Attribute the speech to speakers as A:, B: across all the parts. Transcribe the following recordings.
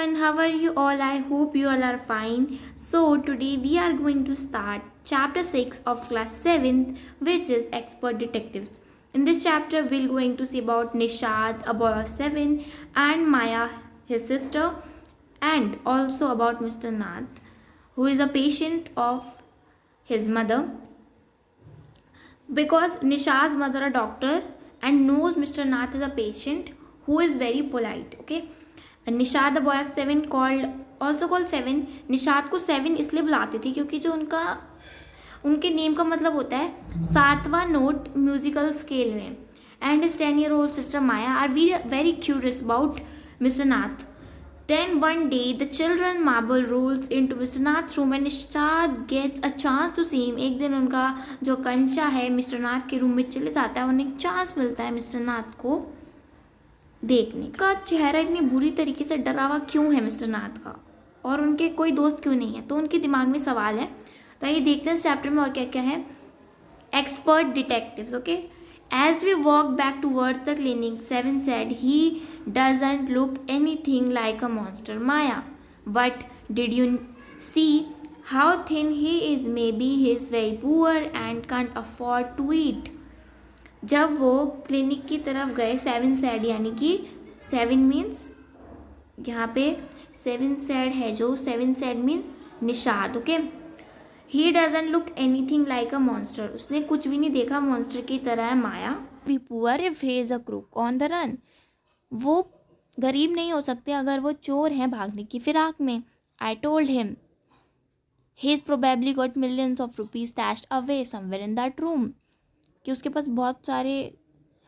A: everyone, how are you all? I hope you all are fine. So, today we are going to start chapter 6 of class 7th, which is Expert Detectives. In this chapter, we're going to see about Nishad, a boy of 7, and Maya, his sister, and also about Mr. Nath, who is a patient of his mother. Because Nishad's mother a doctor and knows Mr. Nath is a patient who is very polite. Okay, and Nishad the boy of 7 called also called 7. Nishad को 7 इसलिए बुलाते थे क्योंकि जो उनके name का मतलब होता है 7वां नोट म्यूजिकल स्केल में. And his 10-year-old sister Maya are very curious about mister Nath. Then one day the children marble rolls into Mr. Nath's room and Nishad gets a chance to see him. एक दिन उनका जो कंचा है mister Nath के room में चले जाता है, उन्हें एक चांस मिलता है मिस्टर नाथ को देखने का. चेहरा इतनी बुरी तरीके से डरा हुआ क्यों है मिस्टर नाथ का, और उनके कोई दोस्त क्यों नहीं है, तो उनके दिमाग में सवाल है. तो आइए देखते हैं इस चैप्टर में और क्या क्या है. Expert detectives. Okay, as we walked back towards the clinic, Seven said, he doesn't look anything like a monster, Maya. But did you see how thin he is? Maybe he is very poor and can't afford to eat. जब वो clinic की तरफ गए, seven sad यानी कि 7 means यहाँ पे 7 sad है, जो 7 sad means Nishad. Okay, he doesn't look anything like a monster. उसने कुछ भी नहीं देखा मॉन्स्टर की तरह है. Maya, be poor if he is a crook on the run. वो गरीब नहीं हो सकते अगर वो चोर हैं भागने की फिराक में. I told him he is probably got millions of rupees stashed away somewhere in that room. कि उसके पास बहुत सारे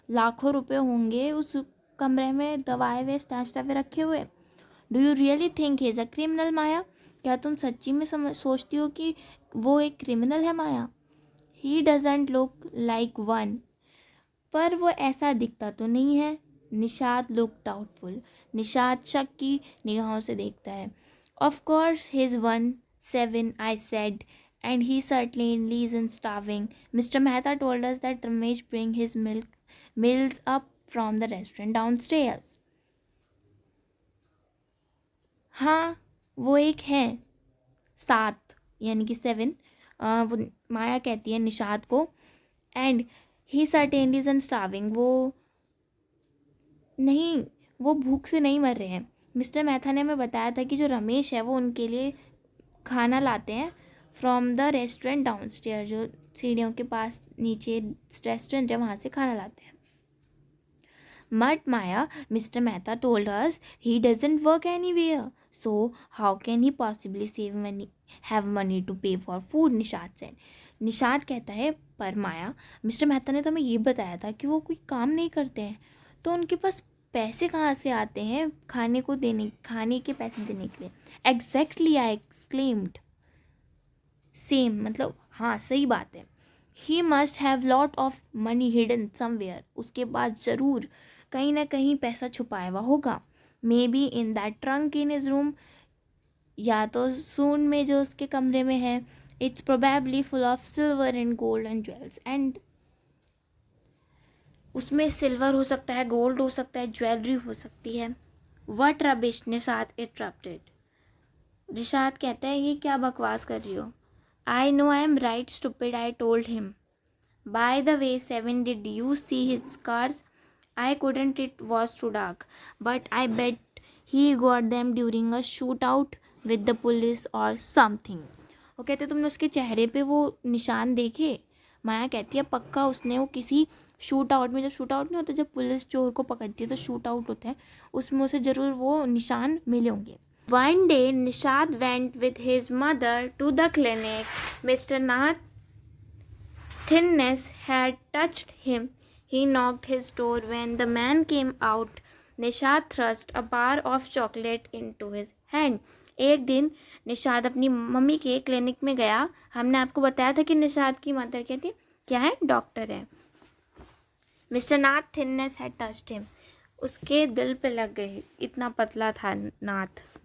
A: लाखों रुपए होंगे उस कमरे में दबाए हुए स्टैश्ड अवे रखे हुए. Do you really think he is a criminal Maya? क्या तुम सच्ची में सोचती हो कि वो एक क्रिमिनल है Maya? He doesn't look like one. पर वो ऐसा दिखता तो नहीं है. Nishad look doubtful. निषाद शक की निगाहों से देखता है. Of course he is 1-7 I said, and he certainly isn't starving. Mr. Mehta told us that Ramesh bring his meals up from the restaurant downstairs. हाँ, वो एक है 7 यानी कि 7. वो माया कहती है निषाद को. And he certainly isn't starving. वो भूख से नहीं मर रहे हैं. मिस्टर मेहता ने हमें बताया था कि जो रमेश है वो उनके लिए खाना लाते हैं फ्रॉम द रेस्टोरेंट डाउनस्टेयर. जो सीढ़ियों के पास नीचे रेस्टोरेंट है वहाँ से खाना लाते हैं. But Maya, Mr. Mehta told us he doesn't work anywhere. So how can he possibly have money to pay for food? Nishad said. Nishad कहता है, पर माया, मिस्टर मेहता ने तो हमें ये बताया था कि वो कोई काम नहीं करते हैं, तो उनके पास पैसे कहाँ से आते हैं खाने के पैसे देने के लिए. Exactly, I exclaimed. सेम मतलब हाँ सही बात है. He must have lot of money hidden somewhere. उसके पास ज़रूर कहीं ना कहीं पैसा छुपाया हुआ होगा. May be in that trunk in his room, या तो सून में जो उसके कमरे में है. It's probably full of silver and gold and jewels. And उसमें सिल्वर हो सकता है, गोल्ड हो सकता है, ज्वेलरी हो सकती है. What rubbish, Nishad interrupted. Nishad कहता है ये क्या बकवास कर रही हो. I know I am right, stupid, I told him. By the way, 7, did you see his scars? I couldn't, it was too dark. But I bet he got them during a shootout with the police or something. वो कहते तुमने उसके चेहरे पे वो निशान देखे? माया कहती है पक्का उसने वो किसी शूट आउट में, जब शूट आउट नहीं होता, जब पुलिस चोर को पकड़ती है तो शूट आउट होता है, उसमें उसे ज़रूर वो निशान मिले होंगे. One day, Nishad went with his mother to the clinic. Mr. Nath's thinness had touched him. He knocked his door. When the man came out, Nishad thrust a bar of chocolate into his hand. एक दिन निषाद अपनी mummy के clinic में गया. हमने आपको बताया था कि निषाद की मदर क्या है, डॉक्टर है. Mister Nath thinness had touched him. उसके दिल पे लग गए, इतना पतला था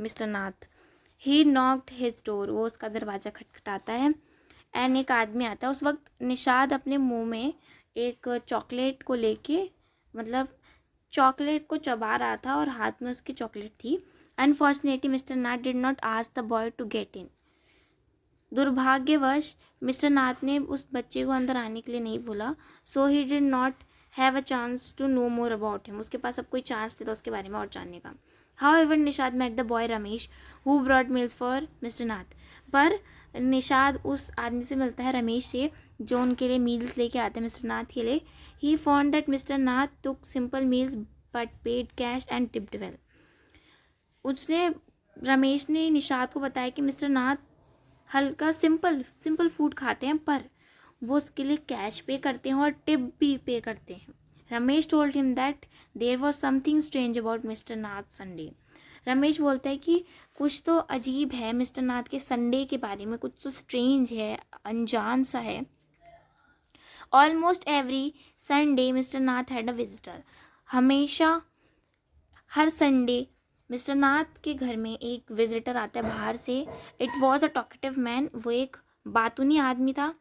A: मिस्टर नाथ. ही नॉक्ड हिज डोर. वो उसका दरवाज़ा खटखटाता है. एंड एक आदमी आता है. उस वक्त निषाद अपने मुंह में एक चॉकलेट को लेके, मतलब चॉकलेट को चबा रहा था और हाथ में उसकी चॉकलेट थी. Unfortunately, Mr. Nath did not ask the boy to get in. दुर्भाग्यवश मिस्टर नाथ ने उस बच्चे को अंदर आने के लिए नहीं बोला. So he did not have a chance to know more about him. उसके पास अब कोई चांस नहीं था उसके बारे में और जानने का. However Nishad met the boy Ramesh who brought meals for mister Nath. पर निषाद उस आदमी से मिलता है, रमेश से, जो उनके लिए मील्स लेके आते हैं मिस्टर नाथ के लिए. He found that mister Nath took simple meals but paid cash and tipped well. उसने रमेश ने निषाद को बताया कि मिस्टर नाथ हल्का सिंपल फूड खाते हैं, पर वो उसके लिए कैश पे करते हैं और टिप भी पे करते हैं. Ramesh told him that there was something strange about mister Nath Sunday. Ramesh बोलता है कि कुछ तो अजीब है मिस्टर नाथ के संडे के बारे में, कुछ तो स्ट्रेंज है, अनजान सा है. Almost every Sunday mister Nath had a visitor. हमेशा हर संडे मिस्टर नाथ के घर में एक विजिटर आता है बाहर से. It was a talkative man. वो एक बातूनी आदमी था.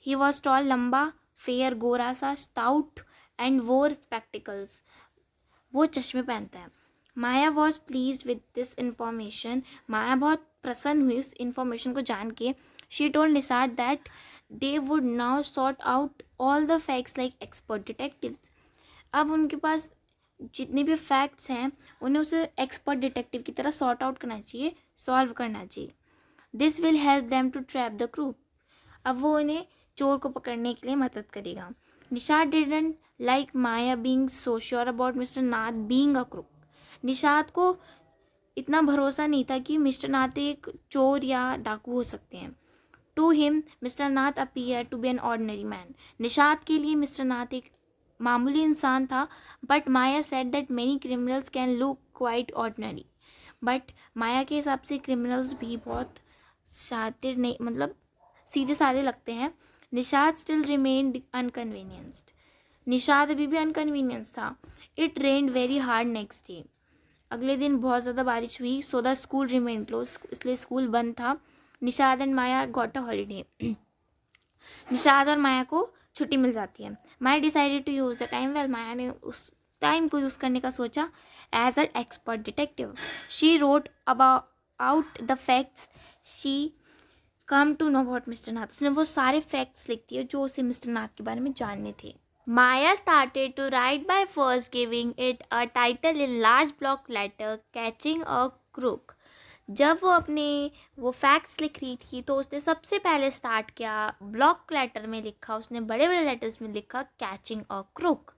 A: ही वॉज टॉल, लंबा, फेयर, गोरा सा, स्टाउट एंड वोर स्पेक्टिकल्स. वो चश्मे पहनता है. Maya was pleased with this information. Maya बहुत प्रसन्न हुई उस इंफॉर्मेशन को जान के. She told Nishad that they would now sort out all the facts like expert detectives. अब उनके पास जितने भी फैक्ट्स हैं उन्हें उसे एक्सपर्ट डिटेक्टिव की तरह सॉर्ट आउट करना चाहिए, सॉल्व करना चाहिए. This will help them to trap the crew. अब वो उन्हें चोर को पकड़ने के लिए मदद करेगा. Nishad didn't like Maya being so sure about mister Nath being a crook. Nishad को इतना भरोसा नहीं था कि मिस्टर नाथ एक चोर या डाकू हो सकते हैं. To him mister Nath appear to be an ordinary man. Nishad के लिए मिस्टर नाथ एक मामूली इंसान था. But Maya said that many criminals can look quite ordinary. But Maya के हिसाब से क्रिमिनल्स भी बहुत शातिर नहीं, मतलब सीधे साधे लगते हैं. Nishad still remained unconvinced. Nishad अभी भी अनकन्वीनियंस था. It rained very hard next day. अगले दिन बहुत ज़्यादा बारिश हुई. So the school remained closed. इसलिए स्कूल बंद था. Nishad and Maya got a holiday. Nishad और माया को छुट्टी मिल जाती है. Maya decided to use the time well. Maya ने उस टाइम को यूज़ करने का सोचा. As a expert detective she wrote about the facts she come to know about mister Nath. उसने वो सारे फैक्ट्स लिख दिए जो उसे मिस्टर नाथ के बारे में जानने थे. Maya started to write by first giving it a title in large block letter, catching a crook. जब वो अपने वो फैक्ट्स लिख रही थी तो उसने सबसे पहले स्टार्ट किया ब्लॉक लेटर में लिखा. उसने बड़े बड़े लेटर्स में लिखा catching a crook,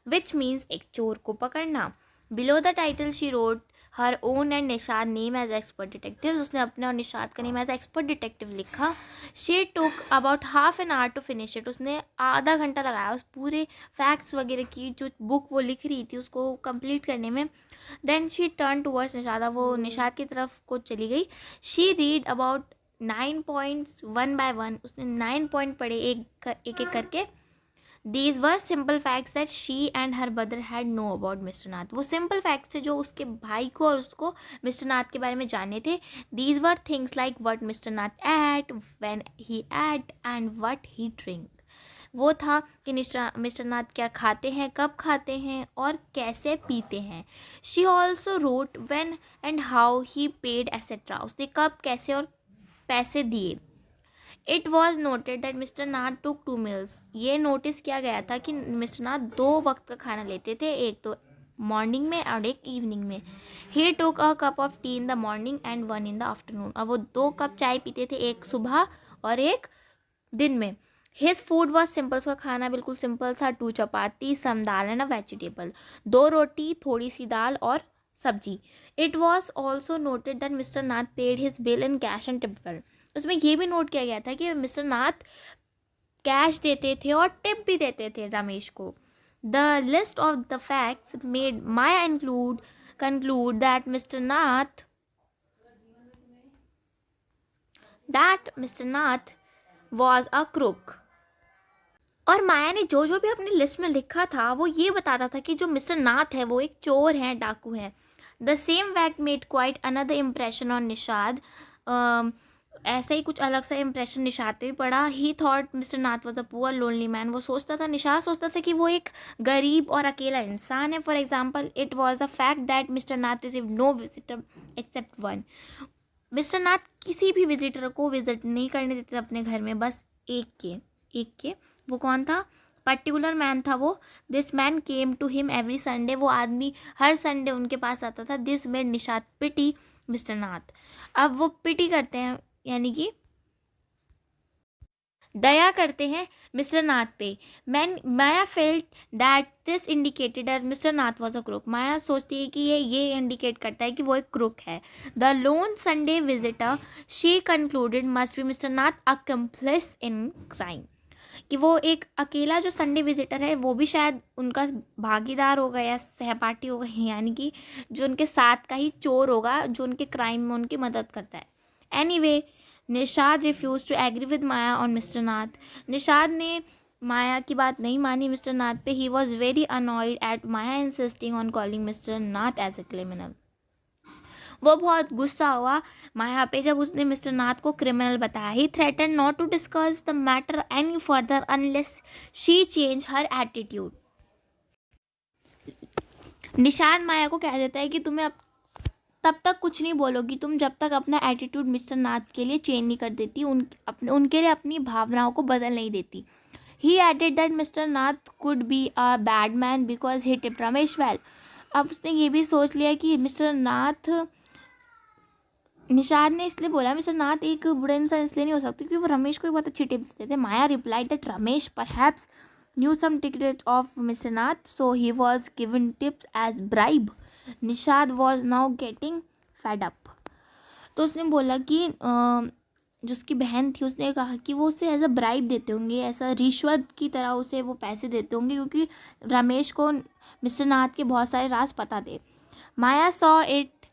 A: which means एक चोर को पकड़ना. Below the title she wrote her own and Nishad name as expert detective. उसने अपने और निषाद का नेम एज एक्सपर्ट डिटेक्टिव लिखा. She took about half an hour to finish it. उसने आधा घंटा लगाया उस पूरे फैक्ट्स वगैरह की जो बुक वो लिख रही थी उसको कंप्लीट करने में. Then she turn towards Nishad. वो निषाद की तरफ को चली गई. She read about 9 points one by one. उसने 9 पॉइंट पढ़े एक एक करके. These were simple facts that she and her brother had know about Mr. Nath. वो simple facts थे जो उसके भाई को और उसको मिस्टर नाथ के बारे में जानने थे. These were things like what Mr. Nath ate, when he ate, and what he drink. वो था कि मिस्टर नाथ क्या खाते हैं, कब खाते हैं और कैसे पीते हैं. She also wrote when and how he paid etc. उसने कब, कैसे और पैसे दिए. It was noted that mister Nath took 2 meals. ये नोटिस किया गया था कि मिस्टर नाथ 2 वक्त का खाना लेते थे, एक तो मॉर्निंग में और एक इवनिंग में. He took a cup of tea in the morning and 1 in the afternoon. और वो 2 कप चाय पीते थे, एक सुबह और एक दिन में. His food was simple. उसका खाना बिल्कुल सिंपल था. 2 चपाती, सम दाल एंड अ वेजिटेबल. 2 रोटी, थोड़ी सी दाल और सब्जी. It was also noted that mister Nath paid his bill in cash and tip well. उसमें ये भी नोट किया गया था कि मिस्टर नाथ कैश देते थे और टिप भी देते थे रमेश को. The list of the facts made Maya conclude that Mr. Nath was a crook. और माया ने जो जो भी अपनी लिस्ट में लिखा था वो ये बताता था कि जो मिस्टर नाथ है वो एक चोर हैं, डाकू हैं. The same fact made quite another impression on Nishad. ऐसा ही कुछ अलग सा इंप्रेशन निशात पे भी पड़ा. ही thought mister Nath was a poor lonely man. वो सोचता था, निशात सोचता था कि वो एक गरीब और अकेला इंसान है. For example, it was a fact that mister Nath receive no visitor except one. Mister Nath किसी भी विजिटर को विजिट नहीं करने देते अपने घर में, बस एक के. वो कौन था? पर्टिकुलर मैन था वो. This man came to him every Sunday. वो आदमी हर संडे उनके पास आता था. This made Nishad pity mister Nath. अब वो पिटी करते हैं, यानी कि दया करते हैं मिस्टर नाथ पे. Maya felt that this indicated that mister Nath was a crook. Maya सोचती है कि ये इंडिकेट करता है कि वो एक क्रूक है. The loan Sunday visitor she concluded must be mister Nath accomplish in crime. कि वो एक अकेला जो संडे विजिटर है वो भी शायद उनका भागीदार होगा या सहपाठी होगा, यानी कि जो उनके साथ का ही चोर होगा जो उनके क्राइम में उनकी मदद करता है. Anyway, Nishad refuse to agree with Maya on mister Nath. Nishad ने माया की बात नहीं मानी मिस्टर नाथ पे. He was very annoyed at Maya insisting on calling mister Nath as a criminal. वो बहुत गुस्सा हुआ माया पे जब उसने मिस्टर नाथ को क्रिमिनल बताया. He threaten not to discuss the matter any further unless she change her attitude. Nishad Maya को कह देता है कि तुम्हें अब तब तक कुछ नहीं बोलोगी तुम जब तक अपना एटीट्यूड मिस्टर नाथ के लिए चेंज नहीं कर देती, उनके लिए अपनी भावनाओं को बदल नहीं देती. He added that mister Nath could be a bad man because he tipped Ramesh well. अब उसने ये भी सोच लिया कि मिस्टर नाथ, निशाद ने इसलिए बोला मिस्टर नाथ एक बुरा इंसान इसलिए नहीं हो सकता क्योंकि वो रमेश को भी बहुत अच्छी टिप्स देते. Maya replied that Ramesh perhaps knew some secret of mister Nath so he was given tips as bribe. Nishad was now getting fed up. तो उसने बोला कि जो उसकी बहन थी उसने कहा कि वो उसे एज अ ब्राइब देते होंगे, ऐसा रिश्वत की तरह उसे वो पैसे देते होंगे क्योंकि रमेश को मिस्टर नाथ के बहुत सारे राज पता थे. Maya saw it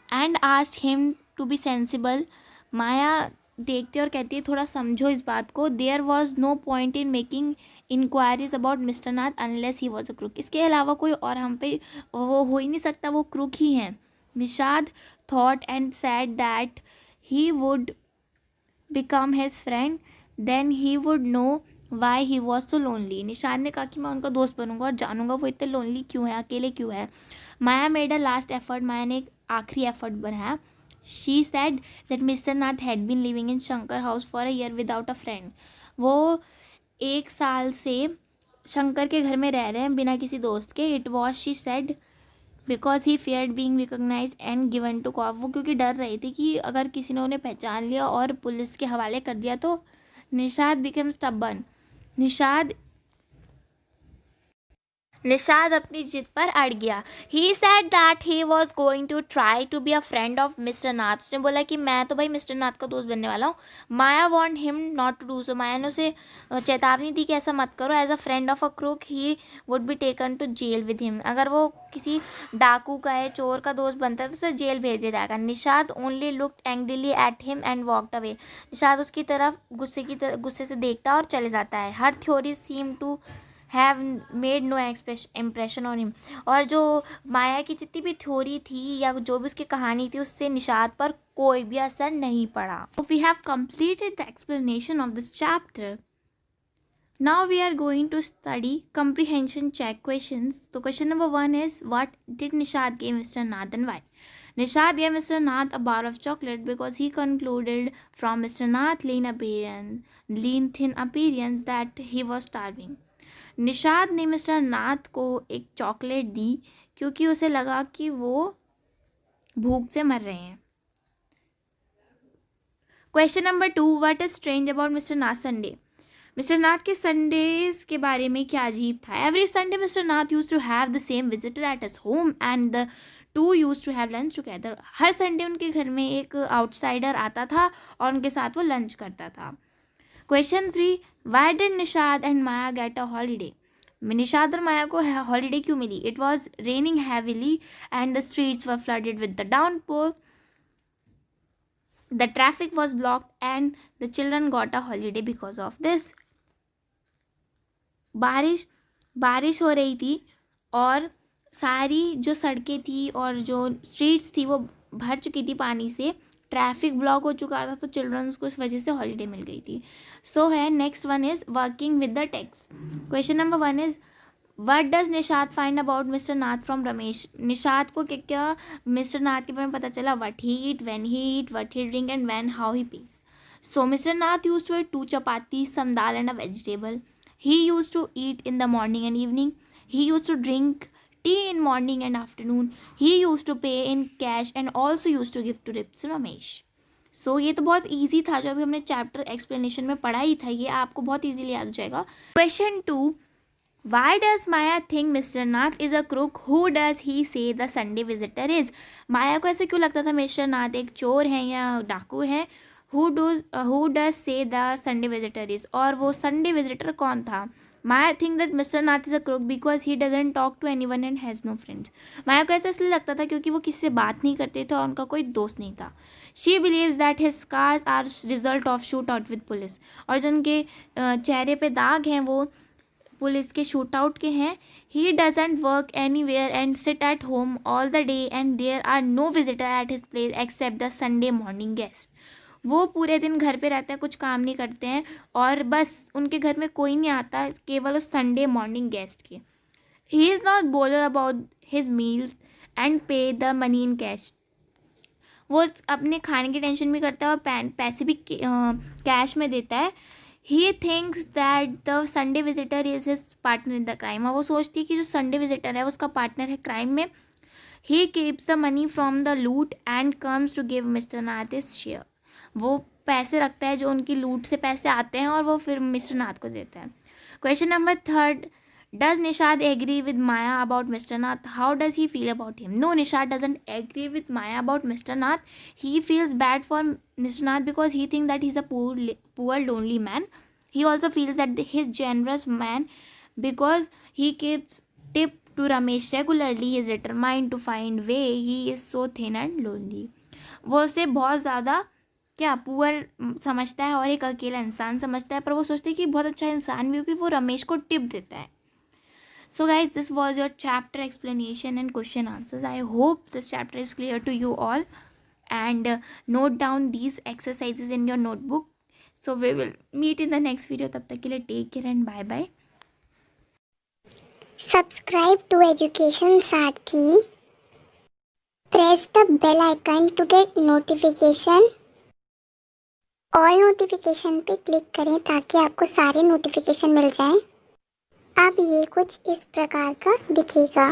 A: and asked him to be sensible. Maya देखती और कहती है थोड़ा समझो इस बात को. There was no point in making inquiries about mister Nath unless he was a crook. इसके अलावा कोई और हम पे वो हो ही नहीं सकता, वो क्रूक ही हैं. Nishad thought and said that he would become his friend then he would know why he was so lonely. Nishad ने कहा कि मैं उनका दोस्त बनूंगा और जानूंगा वो इतने लोनली क्यों है, अकेले क्यों है. Maya made a last effort. Maya ने एक आखिरी एफर्ट बनाया. She said that mister Nath had been living in Shankar house for a year without a friend. वो 1 साल से शंकर के घर में रह रहे हैं बिना किसी दोस्त के. It was she said because he feared being recognise and given to cop. वो क्योंकि डर रही थी कि अगर किसी ने उन्हें पहचान लिया और पुलिस के हवाले कर दिया तो. Nishad become stubborn. निशाद अपनी जिद पर अड़ गया. He said that he was going to try to be a friend of mister Nath. उसने बोला कि मैं तो भाई मिस्टर नाथ का दोस्त बनने वाला हूँ. Maya warned him not to do so. Maya ने उसे चेतावनी दी कि ऐसा मत करो. As a friend of a crook he would be taken to jail with him. अगर वो किसी डाकू का या चोर का दोस्त बनता है तो उसे जेल भेज दिया जाएगा. Nishad only looked angrily at him and walked away. Nishad उसकी तरफ गुस्से से देखता और चले जाता है. Her theory seem to have made no impression on him. और जो माया की जितनी भी थ्योरी थी या जो भी उसकी कहानी थी उससे निशाद पर कोई भी असर नहीं पड़ा. We have completed the explanation of this chapter. Now we are going to study comprehension check questions. So question number 1 is, what did Nishad give Mr. Nath and why? Nishad gave Mr. Nath a bar of chocolate because he concluded from Mr. Nath's lean thin appearance that he was starving. Nishad ने mister नाथ को एक chocolate दी क्योंकि उसे लगा कि वो भूख से मर रहे हैं. Question number 2, what is strange about mister Nath Sunday. Mister Nath के संडेज के बारे में क्या अजीब था. Every Sunday mister Nath use to have the same visitor at his home and the two use to have lunch together. हर संडे उनके घर में एक आउटसाइडर आता था और उनके साथ वो लंच करता था. Question 3, why did Nishad and Maya get a holiday. Nishad और माया को हॉलीडे क्यों मिली. It was raining heavily and the streets were flooded with the downpour. The traffic was blocked and the children got a holiday because of this. बारिश हो रही थी और सारी जो सड़कें थी और जो स्ट्रीट्स थी वो भर चुकी थी पानी से. ट्रैफिक ब्लॉक हो चुका था, तो चिल्ड्रंस को इस वजह से हॉलीडे मिल गई थी. सो है next one is working with the text. Question number 1 is what does Nishat find about mister Nath from Ramesh. Nishat को क्या क्या मिस्टर नाथ के बारे में पता चला. What he eat, when he eat, what he drink and when how he pees. So Mr. Nath used to eat 2 chapatis, some dal and a vegetable. He used to eat in the morning and evening. He used to drink tea in morning and afternoon. He used to pay in cash and also used to give tips to Ramesh. So ये तो बहुत easy था, जो अभी हमने chapter explanation में पढ़ा ही था, ये आपको बहुत easily याद हो जाएगा. Question 2. Why does Maya think Mr. Nath is a crook? Who does he say the Sunday visitor is? माया को ऐसे क्यों लगता था मिस्टर नाथ एक चोर है या डाकू है. Who does say the Sunday visitor is? और वो Sunday visitor कौन था. Maya think that Mr. Nath is a crook because he doesn't talk to anyone and has no friends. माया को ऐसा इसलिए लगता था क्योंकि वो किसी से बात नहीं करते थे और उनका कोई दोस्त नहीं था. She believes that his scars are result of shootout with police. और जो उनके चेहरे पे दाग हैं वो पुलिस के शूट आउट के हैं. He doesn't work anywhere and sit at home all the day and there are no visitor at his place except the Sunday morning guest. वो पूरे दिन घर पे रहते हैं, कुछ काम नहीं करते हैं और बस उनके घर में कोई नहीं आता, केवल उस संडे मॉर्निंग गेस्ट के. He is not bowler about his meals and पे द मनी इन कैश. वो अपने खाने की टेंशन भी करता है और पैसे भी कैश में देता है. He thinks that the Sunday visitor is his partner in the crime. और वो सोचती है कि जो संडे विजिटर है वो उसका पार्टनर है क्राइम में. He keeps the money from the loot and comes to give mister Nath his share. वो पैसे रखता है जो उनकी लूट से पैसे आते हैं और वो फिर मिस्टर नाथ को देता है. Question number 3. Does Nishad agree with Maya about mister Nath. How does he feel about him. No, Nishad doesn't agree with Maya about mister Nath. He feels bad for mister Nath because he think that he is a poor lonely man. He also feels that his generous man because he keeps tip to Ramesh regularly. He is determined to find way. He is so thin and lonely. वो उसे बहुत ज़्यादा क्या poor समझता है और एक अकेला इंसान समझता है, पर वो सोचते हैं कि बहुत अच्छा इंसान भी हो क्योंकि वो रमेश को टिप देता है. So guys, this was your chapter explanation and question answers. I hope this chapter is clear to you all and note down these exercises in your notebook. So we will meet in the next video. तब तक के लिए take care and bye bye.
B: Subscribe to Education Sarthi. Press the bell icon to get notification. All notification पे click करें ताकि आपको सारे notification मिल जाएं. अब ये कुछ इस प्रकार का दिखेगा.